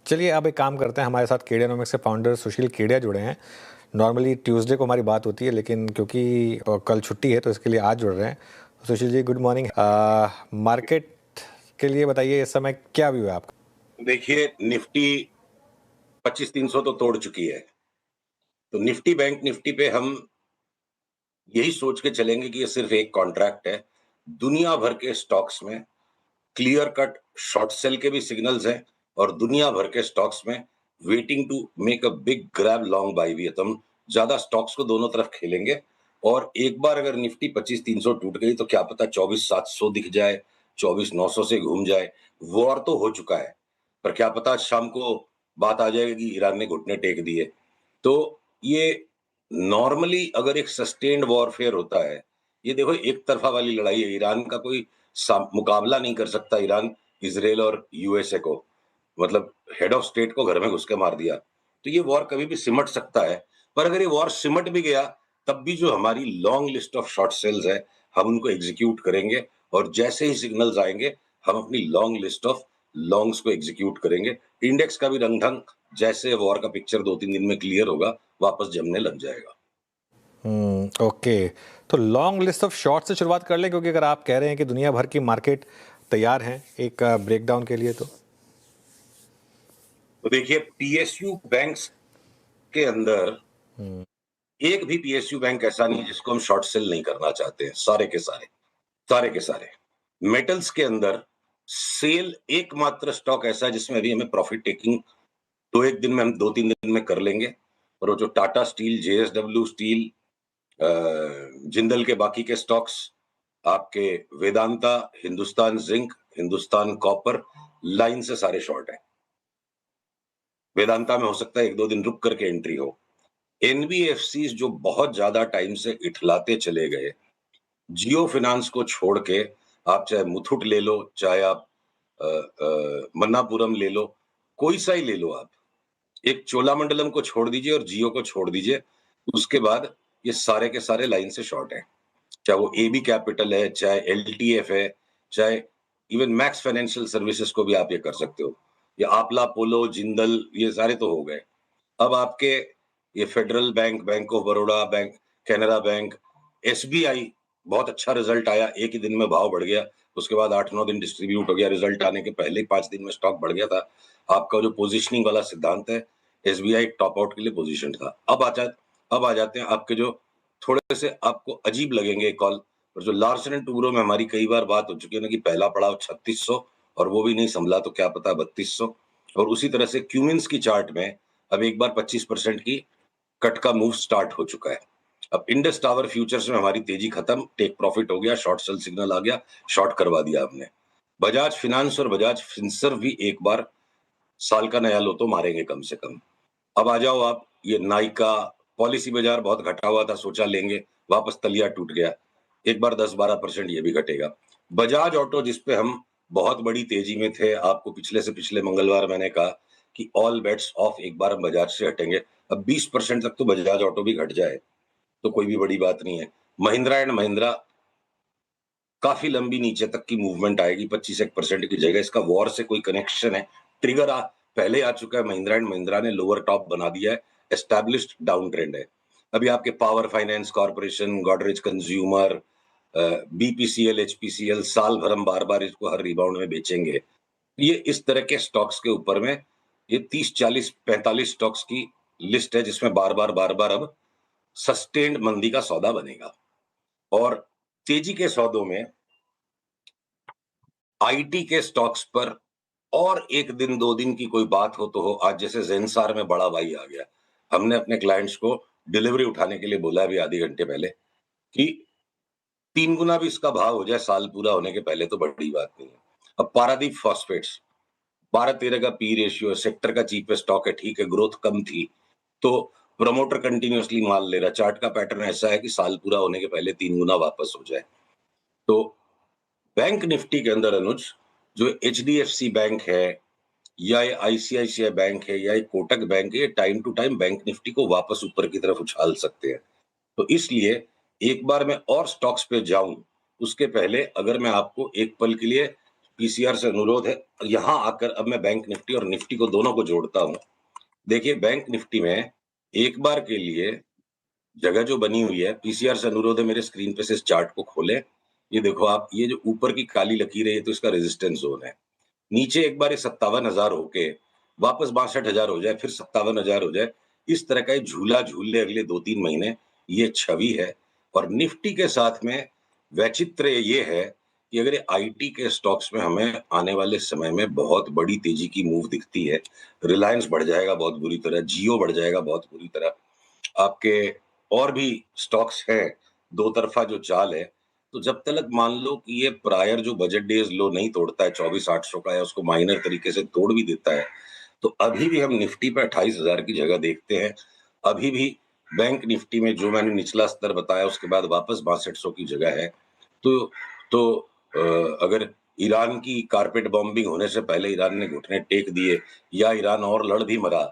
चलिए अब एक काम करते हैं, हमारे साथ केडियानोमिक्स के फाउंडर सुशील केडिया जुड़े हैं। नॉर्मली ट्यूसडे को हमारी बात होती है, लेकिन क्योंकि कल छुट्टी है तो इसके लिए आज जुड़ रहे हैं। Sushil ji, good morning. Market के लिए बताइए, इस समय क्या व्यू है आपका? देखिए, निफ्टी 25,300 तो तोड़ चुकी है। तो निफ्टी बैंक निफ्टी पे हम यही सोच के चलेंगे कि ये सिर्फ एक कॉन्ट्रैक्ट है। दुनिया भर के स्टॉक्स में क्लियर कट शॉर्ट सेल के भी सिग्नल्स हैं और दुनिया भर के स्टॉक्स में waiting to make a big grab long buy भी है। तो हम ज्यादा स्टॉक्स को दोनों तरफ खेलेंगे और एक बार अगर निफ्टी 25,300 टूट गई तो क्या पता 24,700 दिख जाए, 24,900 से घूम जाए। वॉर तो हो चुका है, पर क्या पता शाम को बात आ जाएगी कि ईरान ने घुटने टेक दिए। तो ये नॉर्मली अगर एक सस्टेन्ड वॉरफेयर होता है, ये देखो एक तरफा वाली लड़ाई है। ईरान का कोई मुकाबला नहीं कर सकता, ईरान इसराइल और यूएसए को, मतलब हेड ऑफ स्टेट को घर में घुस के मार दिया। तो ये वॉर कभी भी सिमट सकता है, पर अगर ये वॉर सिमट भी गया तब भी जो हमारी long list of short sells है हम उनको एग्जीक्यूट करेंगे और जैसे ही सिग्नल्स आएंगे हम अपनी लॉन्ग लिस्ट ऑफ लॉन्ग्स को एग्जीक्यूट करेंगे। इंडेक्स का भी रंग ढंग जैसे वॉर का पिक्चर 2-3 दिन में क्लियर होगा वापस जमने लग जाएगा। ओके, तो लॉन्ग लिस्ट ऑफ शॉर्ट से शुरुआत कर लें, क्योंकि अगर आप कह रहे हैं कि दुनिया भर की मार्केट तैयार है एक ब्रेकडाउन के लिए, तो देखिए, पीएसयू बैंक्स के अंदर एक भी पीएसयू बैंक ऐसा नहीं है जिसको हम शॉर्ट सेल नहीं करना चाहते हैं। सारे के सारे मेटल्स के अंदर सेल एकमात्र स्टॉक ऐसा है जिसमें अभी हमें प्रॉफिट टेकिंग तो एक दिन में हम 2-3 दिन में कर लेंगे। और वो जो Tata steel, JSW steel, Jindal के बाकी के स्टॉक्स, आपके Vedanta, Hindustan zinc, Hindustan copper, line से सारे शॉर्ट है। वेदांता में हो सकता है 1-2 दिन रुक करके एंट्री हो। एनबीएफसी जो बहुत ज्यादा टाइम से इठलाते चले गए, जियो फिनांस को छोड़ के आप चाहे मुथुट ले लो, चाहे आप मन्नापुरम ले लो, कोई सा ही ले लो आप, एक चोलामंडलम को छोड़ दीजिए और जियो को छोड़ दीजिए, उसके बाद ये सारे के सारे लाइन से शॉर्ट है। चाहे वो एबी कैपिटल है, चाहे एलटीएफ है, चाहे इवन मैक्स फाइनेंशियल सर्विसेज को भी आप ये कर सकते हो। ये आप्ला पोलो, जिंदल, ये सारे तो हो गए। अब आपके ये federal bank, bank of Baroda bank, Canara bank, SBI, बहुत अच्छा रिजल्ट आया, एक ही दिन में भाव बढ़ गया, उसके बाद 8-9 दिन डिस्ट्रीब्यूट हो गया, रिजल्ट आने के पहले ही 5 दिन में स्टॉक बढ़ गया था। आपका जो पोजिशनिंग वाला सिद्धांत है, एसबीआई टॉप आउट के लिए पोजिशन था। अब आ जाते हैं आपके जो थोड़े से आपको अजीब लगेंगे कॉल, और जो लार्सन एंड टूब्रो में हमारी कई बार बात हो चुकी है ना कि पहला पड़ाव 3600 और वो भी नहीं संभला तो क्या पता 3200। और उसी तरह से क्यूमिंस की चार्ट में अब एक बार 25% की कट का मूव स्टार्ट हो चुका है। अब इंडस टावर फ्यूचर्स में हमारी तेजी खत्म, टेक प्रॉफिट हो गया, शॉर्ट सेल सिग्नल आ गया, शॉर्ट करवा दिया हमने। बजाज फिनांस और बजाज फिनसर्व भी एक बार साल का नया लो तो मारेंगे कम से कम। अब आ जाओ आप, ये नाइका, पॉलिसी बाजार बहुत घटा हुआ था, सोचा लेंगे, वापस तलिया टूट गया, एक बार 10-12% ये भी घटेगा। बजाज ऑटो जिसपे हम बहुत बड़ी तेजी में थे, आपको पिछले से पिछले मंगलवार मैंने कहा कि ऑल बेट्स ऑफ, एक बार हम बजाज से हटेंगे। अब 20% तक तो बजाज ऑटो भी घट जाए तो कोई भी बड़ी बात नहीं है। महिंद्रा एंड महिंद्रा काफी लंबी नीचे तक की मूवमेंट आएगी, 25% की जगह। इसका वॉर से कोई कनेक्शन है, ट्रिगर पहले आ चुका है। महिंद्रा एंड महिंद्रा ने लोअर टॉप बना दिया है, एस्टैब्लिश्ड डाउन ट्रेंड है। अभी आपके power finance corporation, Godrej consumer, BPCL, HPCL, साल भर हम बार बार इसको हर रिबाउंड में बेचेंगे। ये इस तरह के स्टॉक्स के ऊपर में ये 30-40-45 स्टॉक्स की लिस्ट है जिसमें बार बार अब सस्टेन्ड मंदी का सौदा बनेगा। और तेजी के सौदों में आईटी के स्टॉक्स पर और एक दिन 2 दिन की कोई बात हो तो हो। आज जैसे जेनसार में बड़ा भाई आ गया, हमने अपने क्लाइंट्स को डिलीवरी उठाने के लिए बोला अभी आधे घंटे पहले कि 3 गुना भी इसका भाव हो जाए साल पूरा होने के पहले तो बड़ी बात नहीं है। अब पारादीप फॉस्फेट्स 12-13 का पी रेशियो, सेक्टर का चीपेस्ट स्टॉक है, ठीक है, ग्रोथ कम थी तो प्रमोटर कंटिन्यूअसली माल ले रहा। चार्ट का पैटर्न ऐसा है कि साल पूरा होने के पहले 3 गुना वापस हो जाए। तो बैंक निफ्टी के अंदर अनुज, जो एचडीएफसी बैंक है या आईसीआईसीआई बैंक है या कोटक बैंक है, time to time bank Nifty को वापस ऊपर की तरफ उछाल सकते हैं। तो इसलिए एक बार मैं और स्टॉक्स पे जाऊं उसके पहले अगर मैं आपको एक पल के लिए पीसीआर से अनुरोध है, यहाँ आकर अब मैं बैंक निफ्टी और निफ्टी को दोनों को जोड़ता हूँ। देखिए बैंक निफ्टी में एक बार के लिए जगह जो बनी हुई है, पीसीआर से अनुरोध है मेरे स्क्रीन पे से इस चार्ट को खोलें। ये देखो आप, ये जो ऊपर की काली लकीर है, ये तो इसका रेजिस्टेंस जोन है। नीचे एक बार ये 57,000 होके वापस 62,000 हो जाए, फिर 57,000 हो जाए, इस तरह का ये झूला झूल ले अगले 2-3 महीने, ये छवि है। और निफ्टी के साथ में वैचित्र्य ये है कि अगर ये आईटी के स्टॉक्स में हमें आने वाले समय में बहुत बड़ी तेजी की मूव दिखती है, रिलायंस बढ़ जाएगा बहुत बुरी तरह, जियो बढ़ जाएगा बहुत बुरी तरह, आपके और भी स्टॉक्स हैं, दो तरफा जो चाल है, तो जब तक मान लो कि ये प्रायर जो बजट डेज लो नहीं तोड़ता है 24,800 का, या उसको माइनर तरीके से तोड़ भी देता है, तो अभी भी हम निफ्टी पे 28,000 की जगह देखते हैं। अभी भी बैंक निफ्टी में जो मैंने निचला स्तर बताया उसके बाद वापस 6200 की जगह है। तो अगर ईरान की कारपेट बॉम्बिंग होने से पहले ईरान ने घुटने टेक दिए, या ईरान और लड़ भी मरा,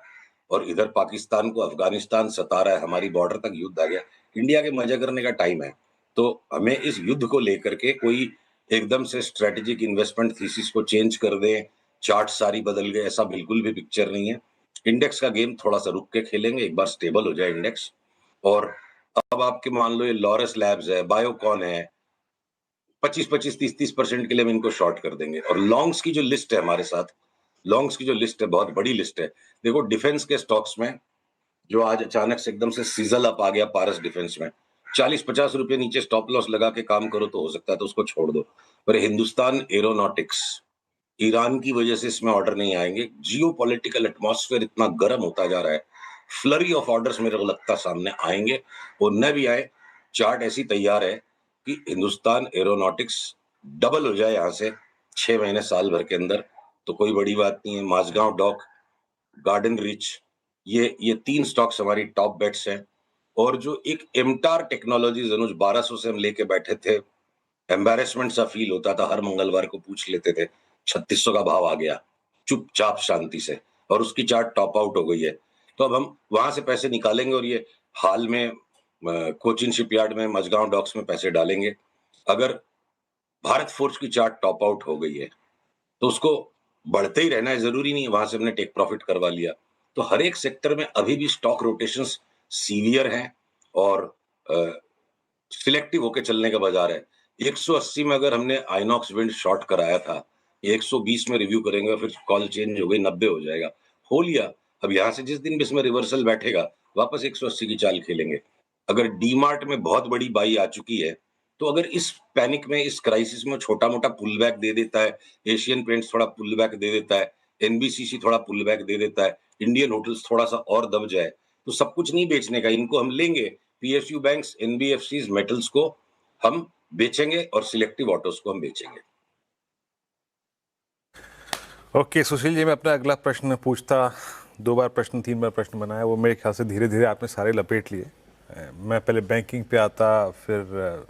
और इधर पाकिस्तान को अफगानिस्तान सता रहा है, हमारी बॉर्डर तक युद्ध आ गया, इंडिया के मजे करने का टाइम है। तो हमें इस युद्ध को लेकर के कोई एकदम से स्ट्रेटेजिक इन्वेस्टमेंट थीसिस को चेंज कर दें, चार्ट सारी बदल गए, ऐसा बिल्कुल भी पिक्चर नहीं है। इंडेक्स का गेम थोड़ा सा रुक के खेलेंगे, एक बार स्टेबल हो जाए इंडेक्स। और अब आपके मान लो ये लॉरस लैब्स है, बायोकॉन है, 25-25, 30-30% के लिए हम इनको शॉर्ट कर देंगे। और लॉन्ग्स की जो लिस्ट है हमारे साथ, लॉन्ग्स की जो लिस्ट है बहुत बड़ी लिस्ट है। देखो डिफेंस के स्टॉक्स में जो आज अचानक से एकदम से सीजल अप आ गया पारस डिफेंस में, 40-50 रुपए नीचे स्टॉप लॉस लगा के काम करो तो हो सकता है, तो उसको छोड़ दो। पर हिंदुस्तान एरोनॉटिक्स, ईरान की वजह से इसमें ऑर्डर नहीं आएंगे, जियो पॉलिटिकल एटमॉस्फेयर इतना गर्म होता जा रहा है, फ्लरी ऑफ ऑर्डर्स मेरे को लगता सामने आएंगे, और न भी आए, चार्ट ऐसी तैयार है कि हिंदुस्तान एरोनॉटिक्स डबल हो जाए यहाँ से 6 महीने साल भर के अंदर, तो कोई बड़ी बात नहीं है। माझगांव डॉक, गार्डन रिच, ये 3 स्टॉक्स हमारी टॉप बेट्स हैं। और जो एक एमटार टेक्नोलॉजीज अनुज 1200 से हम लेके बैठे थे, एम्बैरेसमेंट सा फील होता था, हर मंगलवार को पूछ लेते थे, 3600 का भाव आ गया चुपचाप शांति से, और उसकी चार्ट टॉप आउट हो गई है। तो अब हम वहां से पैसे निकालेंगे और ये हाल में कोचिन शिपयार्ड में, मझगांव डॉक्स में पैसे डालेंगे। अगर भारत फोर्ज की चार्ट टॉप आउट हो गई है तो उसको बढ़ते ही रहना है, जरूरी नहीं है वहां से हमने टेक प्रॉफिट करवा लिया। तो हर एक सेक्टर में अभी भी स्टॉक रोटेशंस सीवियर हैं, और सिलेक्टिव होके चलने का बाजार है। 180 में अगर हमने आइनॉक्स विंड शॉर्ट कराया था, 120 में रिव्यू करेंगे, फिर कॉल चेंज हो गई, 90 हो जाएगा, हो लिया। अब यहाँ से जिस दिन भी इसमें रिवर्सल बैठेगा, वापस 180 की चाल खेलेंगे। अगर डीमार्ट में बहुत बड़ी बाई आ चुकी है, तो अगर इस पैनिक में, इस क्राइसिस में छोटा मोटा पुल बैक दे देता है, एशियन पेंट्स थोड़ा पुल बैक दे देता है, एनबीसीसी थोड़ा पुल बैक दे देता है, इंडियन होटल्स थोड़ा सा और दब जाए, तो सब कुछ नहीं बेचने का, इनको हम लेंगे, पीएसयू बैंक्स, एनबीएफसीज, मेटल्स को हम बेचेंगे, और सिलेक्टिव ऑटोस को हम बेचेंगे। ओके सुशील जी, मैं अपना अगला प्रश्न पूछता, 2 बार प्रश्न 3 बार प्रश्न बनाया, वो मेरे ख्याल से धीरे धीरे आपने सारे लपेट लिए। मैं पहले बैंकिंग पे आता, फिर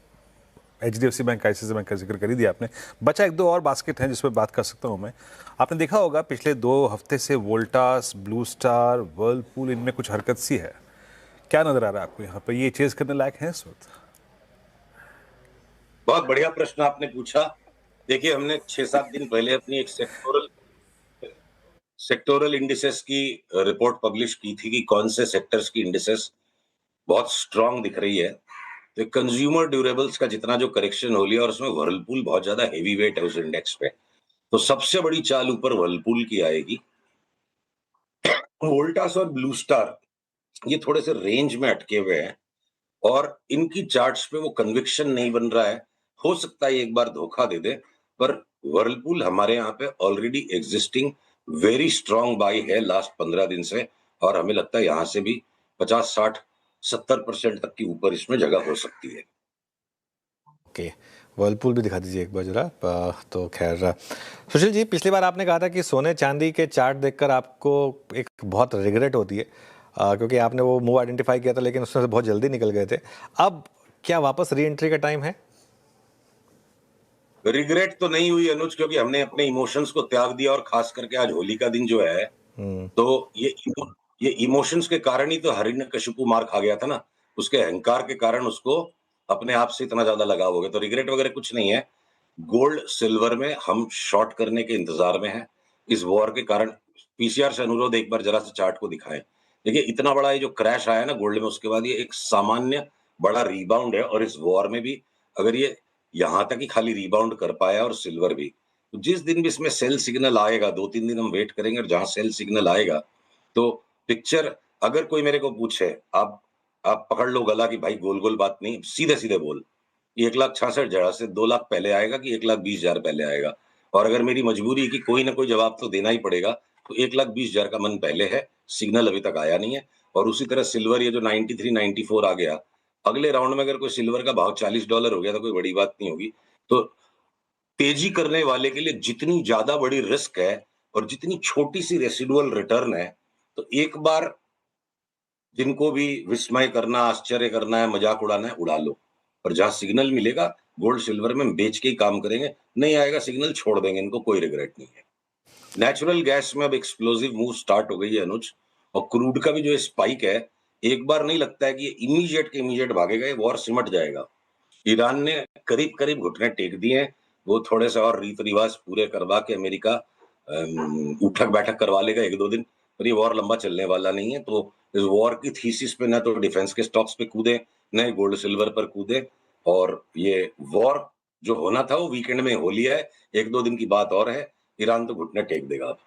एचडीएफसी बैंक, आईसीआईसीआई बैंक का जिक्र कर ही दिया आपने। बचा 1-2 और बास्केट हैं जिस पर बात कर सकता हूँ मैं। आपने देखा होगा पिछले 2 हफ्ते से वोल्टास, ब्लू स्टार, वर्लपूल, इनमें कुछ हरकत सी है। क्या नजर आ रहा है आपको यहाँ पर, ये चेज करने लायक है इस वक्त? बहुत बढ़िया प्रश्न आपने पूछा। देखिए हमने 6-7 दिन पहले अपनी एक सेक्टोरल इंडिसेस की रिपोर्ट पब्लिश की थी कि कौन से सेक्टर्स की इंडिसेस बहुत स्ट्रांग दिख रही है। तो कंज्यूमर ड्यूरेबल्स का जितना जो करेक्शन हो लिया, और उसमें वर्लपूल बहुत ज्यादा हेवी वेट है उस इंडेक्स पे, तो सबसे बड़ी चाल ऊपर वर्लपूल की आएगी। वोल्टास और ब्लू स्टार ये थोड़े से रेंज में अटके हुए हैं, और इनकी चार्ट्स पे वो कन्विक्शन नहीं बन रहा है। हो सकता है एक बार धोखा दे दे, पर वर्लपूल हमारे यहाँ पे already existing very strong by है लास्ट 15 दिन से, और हमें लगता है यहाँ से भी 50-60-70% तक की ऊपर इसमें जगह हो सकती है। ओके, वर्लपूल भी दिखा दीजिए एक बार जरा। तो खैर सुशील जी, पिछली बार आपने कहा था कि सोने चांदी के चार्ट देखकर आपको एक बहुत रिग्रेट होती है, क्योंकि आपने वो मूव आइडेंटिफाई किया था लेकिन उसमें से बहुत जल्दी निकल गए थे। अब क्या वापस री एंट्री का टाइम है? रिग्रेट तो नहीं हुई अनुज, क्योंकि हमने अपने इमोशंस को त्याग दिया, और खास करके आज होली का दिन जो है, तो ये इमोशंस के कारण ही तो हिरण्यकशिपु मार खा गया था ना, उसके अहंकार के कारण उसको अपने आप से इतना ज्यादा लगाव हो गया। तो रिग्रेट वगैरह कुछ नहीं है। गोल्ड सिल्वर में हम शॉर्ट करने के इंतजार में हैं। इस वॉर के कारण पीसीआर से अनुरोध एक बार जरा सा चार्ट को दिखाएं। देखिए इतना बड़ा ये जो क्रैश आया ना गोल्ड में, उसके बाद ये एक सामान्य बड़ा रिबाउंड है, और इस वॉर में भी अगर ये यहां तक ही खाली रिबाउंड कर पाया और सिल्वर भी, तो जिस दिन भी इसमें सेल सिग्नल आएगा, 2-3 दिन हम वेट करेंगे, और जहां सेल सिग्नल आएगा तो पिक्चर, अगर कोई मेरे को पूछे, आप पकड़ लो गला कि भाई गोल गोल बात नहीं, सीधे सीधे बोल, 1,66,000 से 2 लाख पहले आएगा कि 1,20,000 पहले आएगा। और अगर मेरी मजबूरी है कि कोई ना कोई जवाब तो देना ही पड़ेगा, तो 1,20,000 का मन पहले है, सिग्नल अभी तक आया नहीं है। और उसी तरह सिल्वर ये जो 93-94 आ गया, अगले राउंड में अगर कोई सिल्वर का भाव $40 हो गया तो कोई बड़ी बात नहीं होगी। तो तेजी करने वाले के लिए जितनी ज्यादा बड़ी रिस्क है और जितनी छोटी सी रेसिडुअल रिटर्न है, तो एक बार जिनको भी विस्मय करना, आश्चर्य करना है, मजाक उड़ाना है, उड़ा लो। पर जहां सिग्नल मिलेगा गोल्ड सिल्वर में बेच के ही काम करेंगे, नहीं आएगा सिग्नल छोड़ देंगे, इनको कोई रिग्रेट नहीं है। नेचुरल गैस में अब एक्सप्लोसिव मूव स्टार्ट हो गई है अनुज, और क्रूड का भी जो स्पाइक है, एक बार नहीं लगता है कि ये इमीडिएट के इमीडिएट भागेगा, ये वॉर सिमट जाएगा। ईरान ने करीब करीब घुटने टेक दिए हैं, वो थोड़े से और रीत रिवाज पूरे करवा के अमेरिका उठक बैठक करवा लेगा 1-2 दिन, पर ये वॉर लंबा चलने वाला नहीं है। तो इस वॉर की थीसिस पे ना तो डिफेंस के स्टॉक्स पे कूदे, न गोल्ड सिल्वर पर कूदे, और ये वॉर जो होना था वो वीकेंड में हो लिया है, 1-2 दिन की बात और है, ईरान तो घुटने टेक देगा अब।